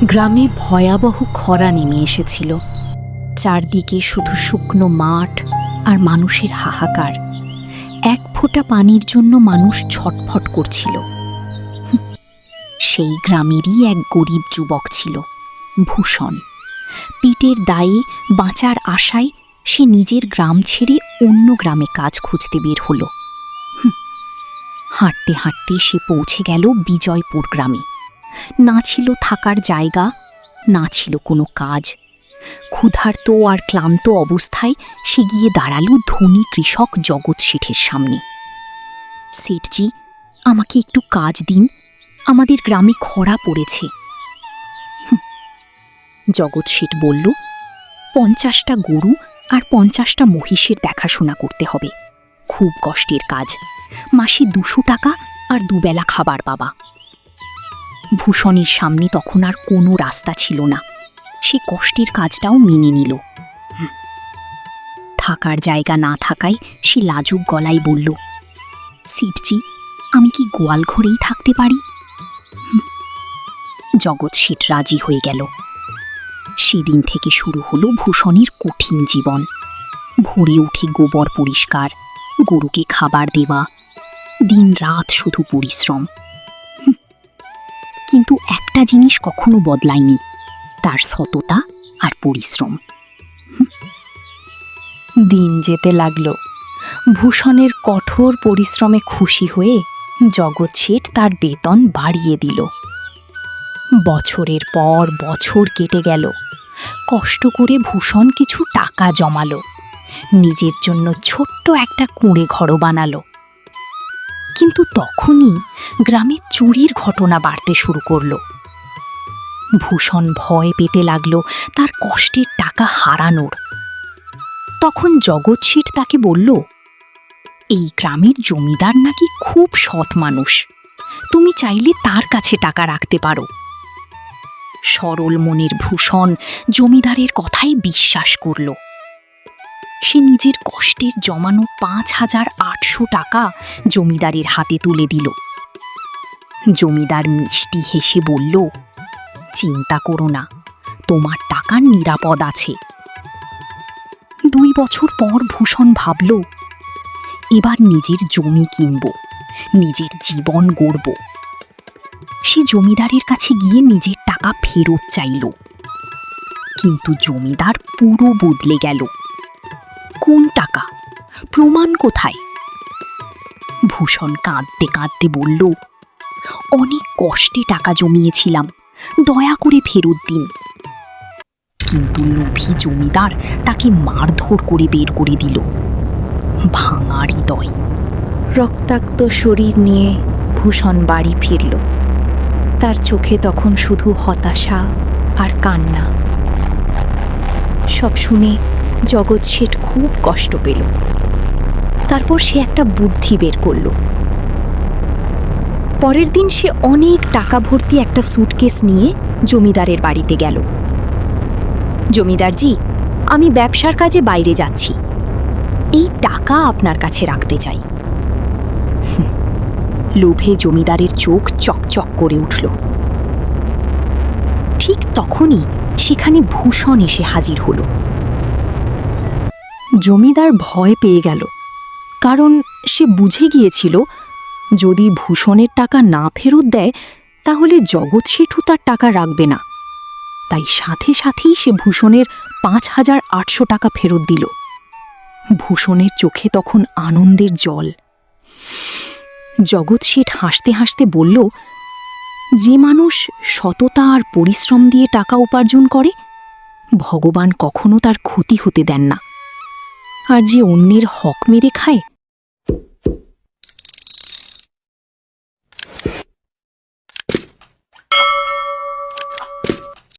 গ্রামে ভয়াবহ খরা নেমে এসেছিল। চারদিকে শুধু শুকনো মাঠ আর মানুষের হাহাকার। এক ফোঁটা পানির জন্য মানুষ ছটফট করছিল। সেই গ্রামেরই এক গরিব যুবক ছিল, ভূষণ। পিটের দায়ে বাঁচার আশায় সে নিজের গ্রাম ছেড়ে অন্য গ্রামে কাজ খুঁজতে বের হল। হাঁটতে হাঁটতে সে পৌঁছে গেল বিজয়পুর গ্রামে। না ছিল থাকার জায়গা, না ছিল কোনো কাজ। ক্ষুধার্ত আর ক্লান্ত অবস্থায় সে গিয়ে দাঁড়াল ধনী কৃষক জগৎ শেঠের সামনে। শেঠজি, আমাকে একটু কাজ দিন, আমাদের গ্রামে খরা পড়েছে। জগৎ শেঠ বলল, 50টা গরু আর 50টা মহিষের দেখাশোনা করতে হবে। খুব কষ্টের কাজ, মাসে 200 টাকা আর দুবেলা খাবার পাবা। ভূষণের সামনে তখন আর কোনো রাস্তা ছিল না। সে কষ্টের কাজটাও মেনে নিল। থাকার জায়গা না থাকায় সে লাজুক গলায় বলল, শেঠজি, আমি কি গোয়াল ঘরেই থাকতে পারি? জগৎ শেঠ রাজি হয়ে গেল। সেদিন থেকে শুরু হলো ভূষণের কঠিন জীবন। ভোরে উঠে গোবর পরিষ্কার, গরুকে খাবার দেওয়া, দিন রাত শুধু পরিশ্রম। কিন্তু একটা জিনিস কখনো বদলায়নি, তার সততা আর পরিশ্রম। দিন যেতে লাগল। ভূষণের কঠোর পরিশ্রমে খুশি হয়ে জগৎ শেঠ তার বেতন বাড়িয়ে দিল। বছরের পর বছর কেটে গেল। কষ্ট করে ভূষণ কিছু টাকা জমালো, নিজের জন্য ছোট্ট একটা কুঁড়ে ঘরও বানালো। কিন্তু তখনই গ্রামে চুরির ঘটনা বাড়তে শুরু করলো। ভূষণ ভয় পেতে লাগলো তার কষ্টের টাকা হারানোর। তখন জগৎ শেঠ তাকে বলল, এই গ্রামের জমিদার নাকি খুব সৎ মানুষ, তুমি চাইলে তার কাছে টাকা রাখতে পারো। সরল মনের ভূষণ জমিদারের কথাই বিশ্বাস করল। সে নিজের কষ্টের জমানো 5,800 টাকা জমিদারের হাতে তুলে দিল। জমিদার মিষ্টি হেসে বলল, চিন্তা করো না, তোমার টাকা নিরাপদ আছে। 2 বছর পর ভূষণ ভাবল, এবার নিজের জমি কিনব, নিজের জীবন গড়ব। সে জমিদারের কাছে গিয়ে নিজের টাকা ফেরত চাইল। কিন্তু জমিদার পুরো বদলে গেল। কোন টাকা? প্রমাণ কোথায়? ভূষণ কাঁদতে কাঁদতে বলল, অনেক কষ্টে টাকা জমিয়েছিলাম, দয়া করে ফেরত দিন। কিন্তু লোভী জমিদার তাকে মারধর করে বের করে দিল। ভাঙা হৃদয়, রক্তাক্ত শরীর নিয়ে ভূষণ বাড়ি ফিরল। তার চোখে তখন শুধু হতাশা আর কান্না। সব শুনে জগৎ শেঠ খুব কষ্ট পেল। তারপর সে একটা বুদ্ধি বের করল। পরের দিন সে অনেক টাকা ভর্তি একটা স্যুটকেস নিয়ে জমিদারের বাড়িতে গেল। জমিদারজি, আমি ব্যবসার কাজে বাইরে যাচ্ছি, এই টাকা আপনার কাছে রাখতে চাই। লোভে জমিদারের চোখ চকচক করে উঠল। ঠিক তখনই সেখানে ভূষণ এসে হাজির হল। জমিদার ভয় পেয়ে গেল, কারণ সে বুঝে গিয়েছিল যদি ভূষণের টাকা না ফেরত দেয় তাহলে জগৎ শেঠও তার টাকা রাখবে না। তাই সাথে সাথেই সে ভূষণের 5,800 টাকা ফেরত দিল। ভূষণের চোখে তখন আনন্দের জল। জগৎ শেঠ হাসতে হাসতে বলল, যে মানুষ সততা আর পরিশ্রম দিয়ে টাকা উপার্জন করে, ভগবান কখনো তার ক্ষতি হতে দেন না। আর যে অন্যের হক মেরে খায়,